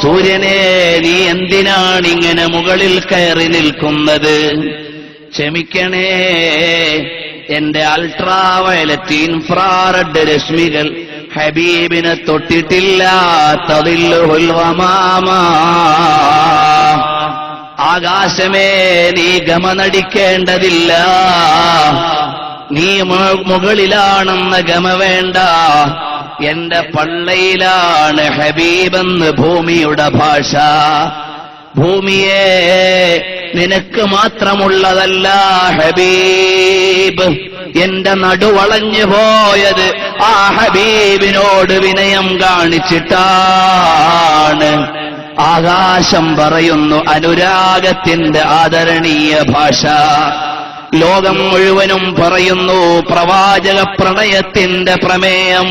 സൂര്യനെ, നീ എന്തിനാണ് ഇങ്ങനെ മുകളിൽ കയറി നിൽക്കുന്നത്? ക്ഷമിക്കണേ, എന്റെ അൾട്രാവയലറ്റ് ഇൻഫ്രാറെഡ് രശ്മികൾ ഹബീബിനെ തൊട്ടിട്ടില്ല. തദില്ലുൽ ഗമാമ, ആകാശമേ നീ ഗമനടിക്കേണ്ടതില്ല, നീ മുകളിലാണെന്ന ഗമ വേണ്ട. എന്റെ പള്ളയിലാണ് ഹബീബെന്ന് ഭൂമിയുടെ ഭാഷ. ഭൂമിയെ, നിനക്ക് മാത്രമുള്ളതല്ല ഹബീബ്. എന്റെ നടുവളഞ്ഞു പോയത് ആ ഹബീബിനോട് വിനയം കാണിച്ചിട്ടാണ്. ആകാശം പറയുന്നു അനുരാഗത്തിന്റെ ആദരണീയ ഭാഷ. ലോകം മുഴുവനും പറയുന്നു പ്രവാചക പ്രണയത്തിന്റെ പ്രമേയം.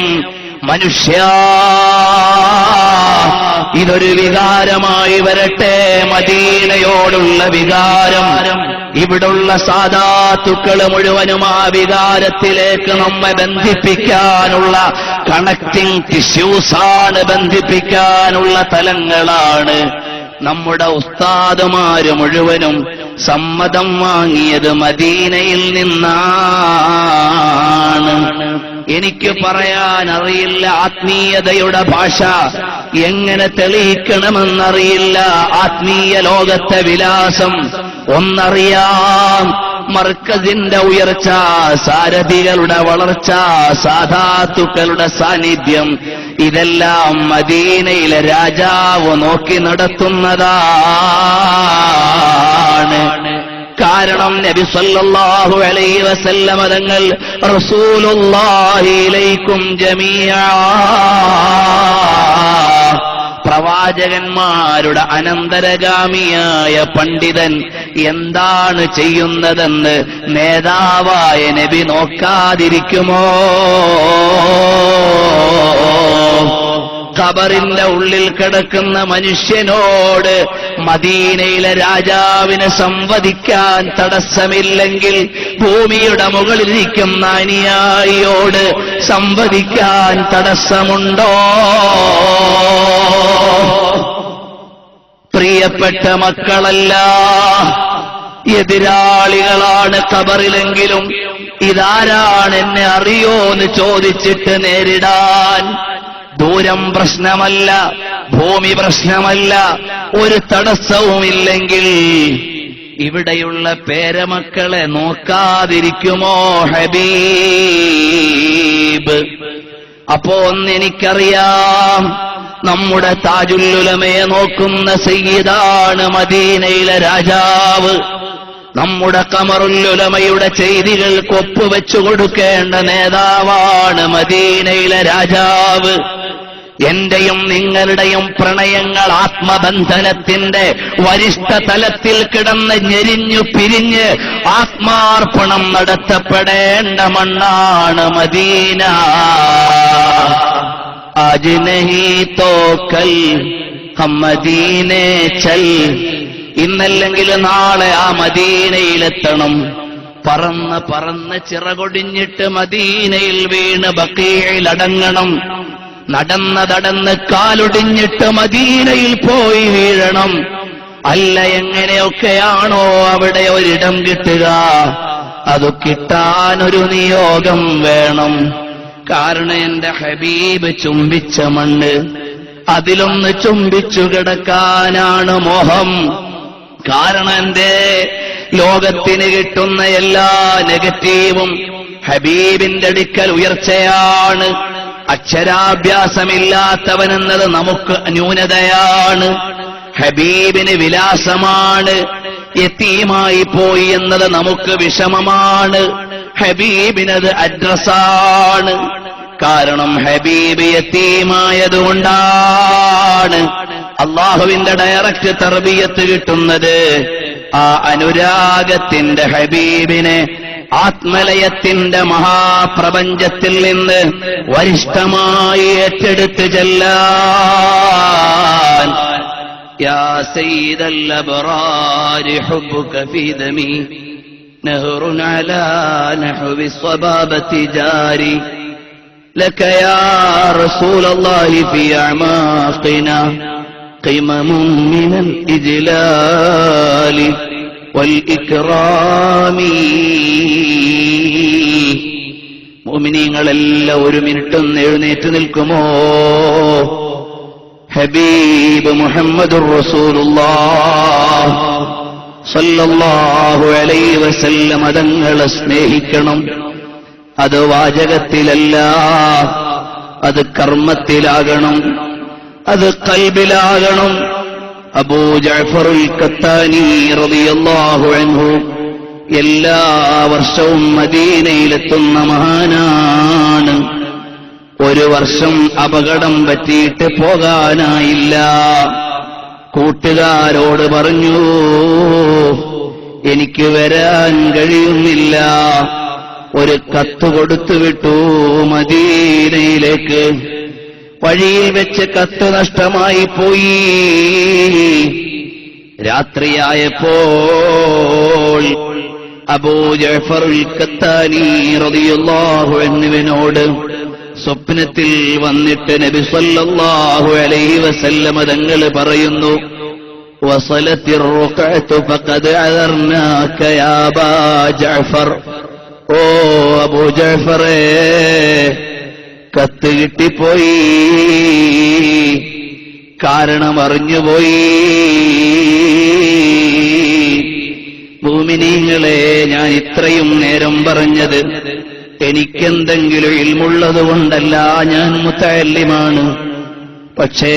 മനുഷ്യ, ഇതൊരു വികാരമായി വരട്ടെ, മദീനയോടുള്ള വികാരം. ഇവിടുള്ള സാദാത്തുക്കള് മുഴുവനും ആ വികാരത്തിലേക്ക് നമ്മെ ബന്ധിപ്പിക്കാനുള്ള കണക്റ്റിംഗ് ടിഷ്യൂസാണ്, ബന്ധിപ്പിക്കാനുള്ള തലങ്ങളാണ്. നമ്മുടെ ഉസ്താദുമാര് മുഴുവനും സമ്മതം വാങ്ങിയത് മദീനയിൽ നിന്നാണ്. എനിക്ക് പറയാൻ അറിയില്ല ആത്മീയതയുടെ ഭാഷ എങ്ങനെ തെളിയിക്കണമെന്നറിയില്ല. ആത്മീയ ലോകത്തെ വിലാസം ഒന്നറിയാം, മർക്കസിന്റെ ഉയർച്ച, സാരഥികളുടെ വളർച്ച, സാധാത്തുക്കളുടെ സാന്നിധ്യം, ഇതെല്ലാം മദീനയിലെ രാജാവ് നോക്കി നടത്തുന്നതാണ്. കാരണം നബി സല്ലല്ലാഹു അലൈഹി വസല്ലമ തങ്ങൾ റസൂലുള്ളാഹി ഇലൈക്കും ജമീഅ, പ്രവാചകന്മാരുടെ അനന്തരഗാമിയായ പണ്ഡിതൻ എന്താണ് ചെയ്യുന്നതെന്ന് നേതാവായ നബി നോക്കാതിരിക്കുമോ? ഖബറിന്റെ ഉള്ളിൽ കിടക്കുന്ന മനുഷ്യനോട് മദീനയിലെ രാജാവിന് സംവദിക്കാൻ തടസ്സമില്ലെങ്കിൽ ഭൂമിയുടെ മുകളിലിരിക്കുന്ന അനുയായിയോട് സംവദിക്കാൻ തടസ്സമുണ്ടോ? പ്രിയപ്പെട്ട മക്കളല്ല, എതിരാളികളാണ് ഖബറിലെങ്കിലും ഇതാരാണ്, എന്നെ അറിയോന്ന് ചോദിച്ചിട്ട് നേരിടാൻ. ദൂരം പ്രശ്നമല്ല, ഭൂമി പ്രശ്നമല്ല, ഒരു തടസ്സവുമില്ലെങ്കിൽ ഇവിടെയുള്ള പേരമക്കളെ നോക്കാതിരിക്കുമോ ഹബീബ്? അപ്പോ ഒന്നെനിക്കറിയാം, നമ്മുടെ താജുൽ ഉലമയെ നോക്കുന്ന സയ്യിദാണ് മദീനയിലെ രാജാവ്. നമ്മുടെ ഖമറുൽ ഉലമയുടെ ചെയ്തികൾക്ക് ഒപ്പുവെച്ചു കൊടുക്കേണ്ട നേതാവാണ് മദീനയിലെ രാജാവ്. എന്റെയും നിങ്ങളുടെയും പ്രണയങ്ങൾ ആത്മബന്ധനത്തിന്റെ വരിഷ്ഠ തലത്തിൽ കിടന്ന് ഞെരിഞ്ഞു പിരിഞ്ഞ് ആത്മാർപ്പണം നടത്തപ്പെടേണ്ട മണ്ണാണ് മദീന. ആജ് നഹീ തോ കൽ ഹം മദീനെ ചൽ, ഇന്നല്ലെങ്കിൽ നാളെ ആ മദീനയിലെത്തണം. പറന്ന് പറന്ന് ചിറകൊടിഞ്ഞിട്ട് മദീനയിൽ വീണ് ബഖീഇൽ അടങ്ങണം. നടന്ന് കാലൊടിഞ്ഞിട്ട് മദീനയിൽ പോയി വീഴണം. അല്ല, എങ്ങനെയൊക്കെയാണോ അവിടെ ഒരിടം കിട്ടുക, അത് കിട്ടാനൊരു നിയോഗം വേണം. കാരണം എന്റെ ഹബീബ് ചുംബിച്ച മണ്ണ്, അതിലൊന്ന് ചുംബിച്ചു കിടക്കാനാണ് മോഹം. കാരണം എന്റെ ലോകത്തിന് കിട്ടുന്ന എല്ലാ നെഗറ്റീവും ഹബീബിന്റെ അടുക്കൽ ഉയർച്ചയാണ്. അക്ഷരാഭ്യാസമില്ലാത്തവനെന്നത് നമുക്ക് ന്യൂനതയാണ്. ഹബീബിന് വിലാസമാണ്. യതീമായി പോയി എന്നത് നമുക്ക് വിഷമമാണ്. ഹബീബിനത് അഡ്രസ്സാണ്. കാരണം ഹബീബ് യതീമായതുകൊണ്ടാണ് അള്ളാഹുവിന്റെ ഡയറക്റ്റ് തർബിയത്ത് കിട്ടുന്നത്. ആ അനുരാഗത്തിന്റെ ഹബീബിനെ ആത്മലയത്തിന്റെ മഹാപ്രപഞ്ചത്തിൽ നിന്ന് വരിഷ്ഠമായി ഏറ്റെടുത്ത് ചെല്ലാൻ. യാ സയ്യിദൽ അബ്റാരി ഹുബ്ബുക ഫീ ദമി നഹ്റുൻ അലാ നഹ്വി സ്വബാബതി ജാരി ലക യാ റസൂലല്ലാഹി ഫീ അഅമാഖിനാ قمم من الإجلال والإكرام. മുഅ്മിനീങ്ങളെല്ലാം ഒരു മിനിറ്റ് ഒന്ന് എഴുന്നേറ്റ് നിൽക്കുമോ? ഹബീബ് മുഹമ്മദുർ റസൂലുള്ളാഹ് സല്ലല്ലാഹു അലൈഹി വസല്ലം തങ്ങളെ സ്നേഹിക്കണം. അത് വാചകത്തിലല്ല, അത് കർമ്മത്തിലാകണം, അത് ഖൽബിലാകണം. അബൂ ജഅഫറുൽ ഖത്താനി റളിയല്ലാഹു അൻഹു എല്ലാ വർഷവും മദീനയിലെത്തുന്ന മഹാനാണ്. ഒരു വർഷം അപകടം പറ്റിയിട്ട് പോകാനായില്ല. കൂട്ടുകാരോട് പറഞ്ഞു, എനിക്ക് വരാൻ കഴിയുന്നില്ല. ഒരു കത്ത് കൊടുത്തുവിട്ടു മദീനയിലേക്ക്. വഴിയിൽ വെച്ച് കത്ത് നഷ്ടമായി പോയി. രാത്രിയായപ്പോൾ അബൂ ജഅഫറുൽ ഖത്താനി റളിയല്ലാഹു അൻഹുവിനോട് സ്വപ്നത്തിൽ വന്നിട്ട് നബി സല്ലല്ലാഹു അലൈഹി വസല്ലം തങ്ങൾ പറയുന്നു, വസലത്തിർ റുഖഅതു ഫഖദ് അദർനാക യാ അബാ ജഅഫർ. ഓ അബൂ ജഅഫറേ, കത്ത് കിട്ടിപ്പോയി, കാരണം അറിഞ്ഞുപോയി. മുഅ്മിനീങ്ങളെ, ഞാൻ ഇത്രയും നേരം പറഞ്ഞത് എനിക്കെന്തെങ്കിലും ഇൽമുള്ളതുകൊണ്ടല്ല, ഞാൻ മുതഅല്ലിമാണ്. പക്ഷേ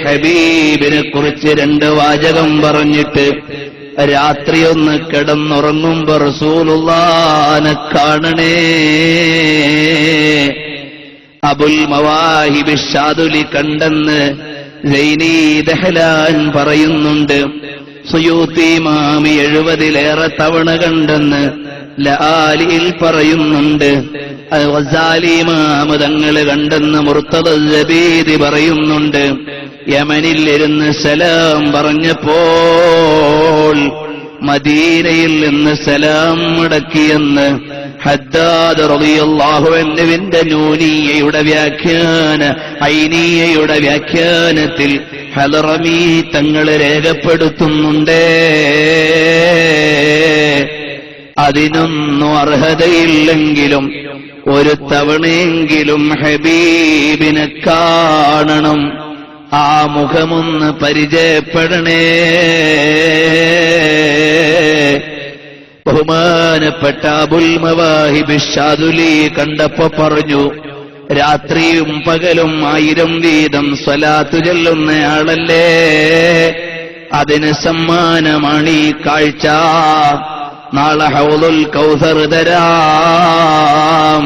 ഹബീബിനെ കുറിച്ച് 2 വാചകം പറഞ്ഞിട്ട് രാത്രി ഒന്ന് കിടന്നുറങ്ങുമ്പോ റസൂലുള്ളാഹിനെ കാണണേ. അബുൽ മവാഹിബ് ഷാദുലി കണ്ടെന്ന് സൈനി ദഹ്ലാൻ പറയുന്നുണ്ട്. സുയൂത്തി ഇമാമി 70-ലേറെ തവണ കണ്ടെന്ന് ലആലിയിൽ പറയുന്നുണ്ട്. ഗസാലി ഇമാം തങ്ങള് കണ്ടെന്ന് മുർത്തദ സബീദി പറയുന്നുണ്ട്. യമനിൽ ഇരുന്ന് സലാം പറഞ്ഞപ്പോൾ മദീനയിൽ നിന്ന് സലാം മടക്കിയെന്ന് ഹദ്ദാദ് റളിയല്ലാഹു അൻഹുവിന്റെ നൂനിയയുടെ ഐനിയയുടെ വ്യാഖ്യാനത്തിൽ ഹളറമി തങ്ങൾ രേഖപ്പെടുത്തുന്നുണ്ട്. അതിനൊന്നും അർഹതയില്ലെങ്കിലും ഒരു തവണയെങ്കിലും ഹബീബിനെ കാണണം, ആ മുഖമൊന്ന് പരിചയപ്പെടണേ. ബഹുമാനപ്പെട്ട അബുൽ മവാഹിബ് ഷാദുലി കണ്ടപ്പോ പറഞ്ഞു, രാത്രിയും പകലും 1000 വീതം സ്വലാത്ത് ചൊല്ലുന്നയാളല്ലേ, അതിന് സമ്മാനമാണ് ഈ കാഴ്ച. നാളെ ഹൗദുൽ കൗസർ തരാം,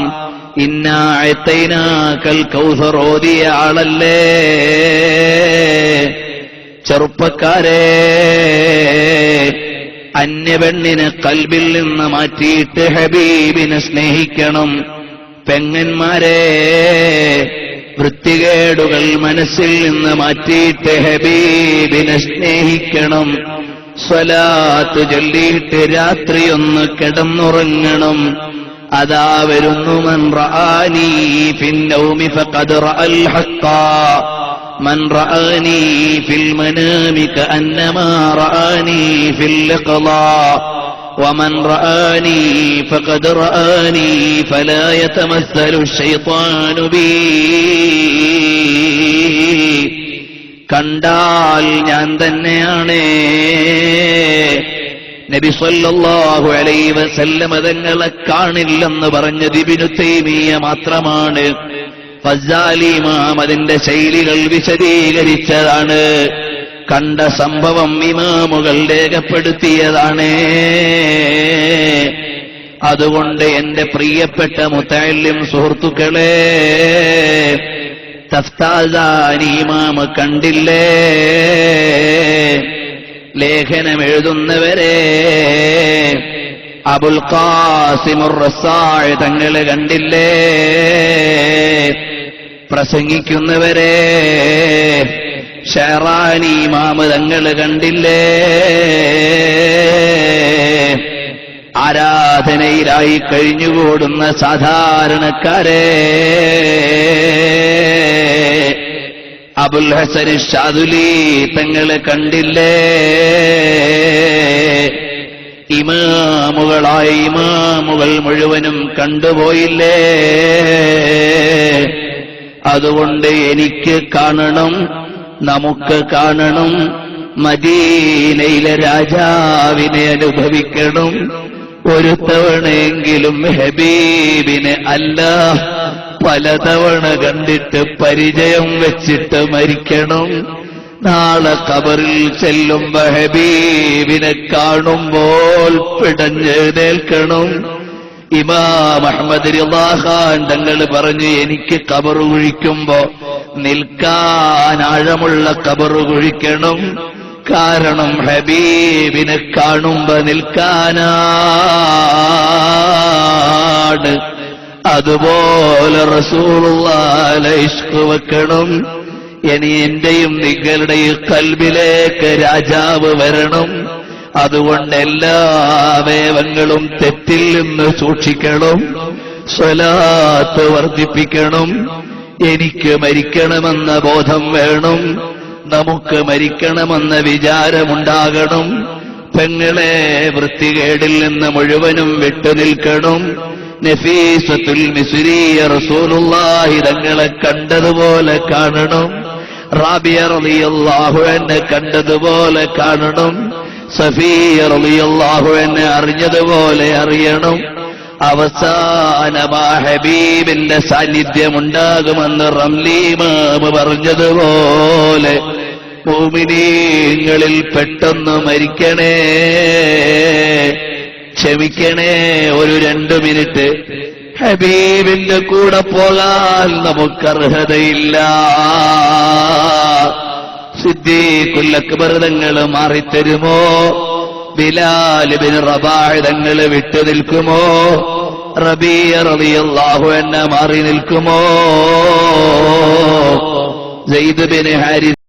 ഇന്നാ അഅതൈനാകൽ കൗസർ ഓതിയ ആളല്ലേ. ചെറുപ്പക്കാരെ, അന്യപെണ്ണിനെ കൽബിൽ നിന്ന് മാറ്റിയിട്ട് ഹബീബിനെ സ്നേഹിക്കണം. പെങ്ങന്മാരെ, വൃത്തികേടുകൾ മനസ്സിൽ നിന്ന് മാറ്റിയിട്ട് ഹബീബിനെ സ്നേഹിക്കണം. സ്വലാത്ത് ചൊല്ലിയിട്ട് രാത്രി ഒന്ന് കിടന്നുറങ്ങണം. അതാ വരുന്നു, മൻ റആനി ഫിന്നൗമി ഫഖദ് റഅൽ ഹഖ്ഖ, മൻ റആനി ഫിൽ മനാമി കഅന്നമാ റആനി ഫിൽ ലിഖ്ളാ, വമൻ റആനി ഫഖദ് റആനി ഫലാ യതമസ്സലു ശൈത്വാനു ബി. കണ്ടാൽ ഞാൻ തന്നെയാണ്. നബി സല്ലല്ലാഹു അലൈഹി വസല്ലം തങ്ങളെ കാണില്ലെന്ന് പറഞ്ഞത് ഇബ്നു തൈമിയ്യ മാത്രമാണ്. ഫസാലി ഇമാം അതിന്റെ ശൈലികൾ വിശദീകരിച്ചതാണ്. കണ്ട സംഭവം ഇമാമുകൾ രേഖപ്പെടുത്തിയതാണ്. അതുകൊണ്ട് എന്റെ പ്രിയപ്പെട്ട മുതഅല്ലിം സുഹൃത്തുക്കളെ, തഫ്താസാനി ഇമാം കണ്ടില്ലേ? ലേഖനം എഴുതുന്നവരെ, അബുൽ ഖാസിമുർ റസാഇ തങ്ങളെ കണ്ടില്ലേ? പ്രസംഗിക്കുന്നവരെ, ഷെറാനി ഇമാം തങ്ങളെ കണ്ടില്ലേ? ആരാധനയിലായി കഴിഞ്ഞുകൂടുന്ന സാധാരണക്കാരെ, അബുൽ ഹസൻ ഷാദുലി തങ്ങളെ കണ്ടില്ലേ? ഇമാമുകളായ ഇമാമുകൾ മുഴുവനും കണ്ടുപോയില്ലേ? അതുകൊണ്ട് എനിക്ക് കാണണം, നമുക്ക് കാണണം, മദീനയിലെ രാജാവിനെ അനുഭവിക്കണം. ഒരു തവണയെങ്കിലും ഹബീബിനെ അല്ല പലതവണ കണ്ടിട്ട് പരിചയം വെച്ചിട്ട് മരിക്കണം. നാളെ ഖബറിൽ ചെല്ലുമ്പോ ഹബീബിനെ കാണുമ്പോൾ പിടഞ്ഞെഴുന്നേൽക്കണം. ഇമാം അഹ്മദ് റിളാ ഖാൻ തങ്ങൾ പറഞ്ഞു, എനിക്ക് ഖബർ കുഴിക്കുമ്പോ നിൽക്കാൻ ആഴമുള്ള ഖബർ കുഴിക്കണം. കാരണം ഹബീബിനെ കാണുമ്പോ നിൽക്കാനാണ്. അതുപോലെ റസൂലുള്ളാഹിനെ ഇഷ്ക് വെക്കണം. ഇനി എന്റെയും നിങ്ങളുടെ ഈ ഖൽബിലേക്ക് രാജാവ് വരണം. അതുകൊണ്ട് എല്ലാ അവയവങ്ങളും തെറ്റിൽ നിന്ന് സൂക്ഷിക്കണം, സ്വലാത്ത് വർദ്ധിപ്പിക്കണം. എനിക്ക് മരിക്കണമെന്ന ബോധം വേണം, നമുക്ക് മരിക്കണമെന്ന വിചാരമുണ്ടാകണം. പെങ്ങളെ വൃത്തികേടിൽ നിന്ന് മുഴുവനും വിട്ടുനിൽക്കണം. നഫീസത്തുൽ മിസ്രിയ റസൂലുള്ളാഹി തങ്ങളെ കണ്ടതുപോലെ കാണണം. റാബിയ റളിയല്ലാഹു അൻഹ കണ്ടതുപോലെ കാണണം. സഫിയ റളിയല്ലാഹു അൻഹ അറിഞ്ഞതുപോലെ അറിയണം. അവസാനമാ ഹബീബിന്റെ സാന്നിധ്യമുണ്ടാകുമെന്ന് റംലി ഇമാം പറഞ്ഞതുപോലെ മുഅ്മിനീങ്ങളിൽ പെട്ടെന്ന് മരിക്കണേ. ക്ഷമിക്കണേ, ഒരു 2 മിനിറ്റ് ഹബീബിന്റെ കൂടെ പോകാൻ നമുക്കർഹതയില്ല. സിദ്ദീഖുൽ അക്ബർ തങ്ങൾ മാറിത്തരുമോ? ബിലാൽ ഇബ്നു റബാഹ് തങ്ങൾ വിട്ടു നിൽക്കുമോ? റബീഅ റളിയല്ലാഹു അൻഹു മാറി നിൽക്കുമോ? സെയ്ദ് ബിൻ ഹാരിസ്